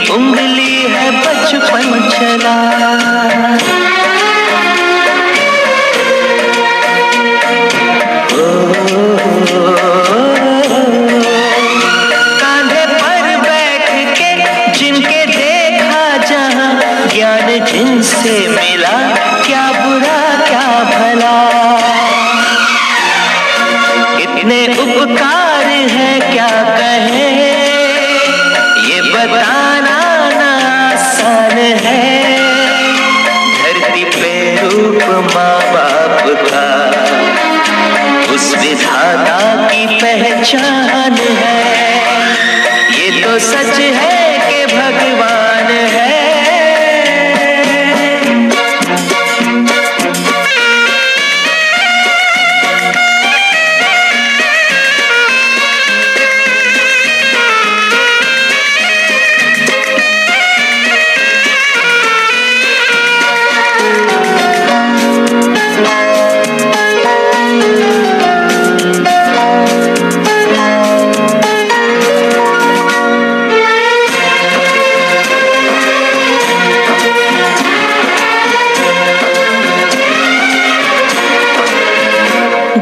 उंगली है बचपन चला। कांधे पर बैठ के जिनके देखा जहां, ज्ञान जिनसे मिला क्या बुरा क्या भला। इतने उपकार है क्या कहे, ये बताना ना आसान है। धरती पे रूप माँ बाप का उस विधाता की पहचान है। ये तो सच है कि भगवान है।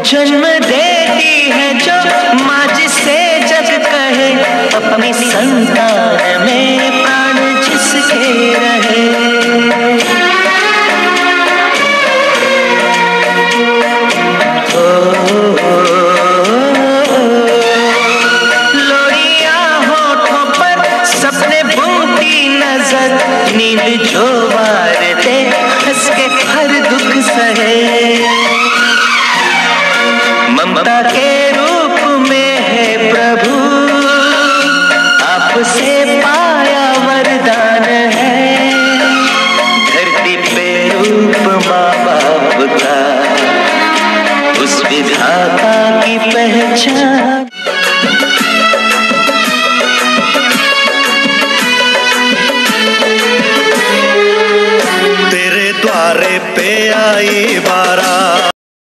जन्म देती है जो माँ जिसे जग कहे, अपनी संतान में प्राण जिसके रहे। लोरियां होठों पर सपने बुनती नजर, नींद जो वारते हंस के हर दुख सहे। ममता के रूप में है प्रभु, आपसे पाया वरदान है। धरती पे रूप माँ बाप का उस विधाता की पहचान। तेरे द्वारे पे आई बात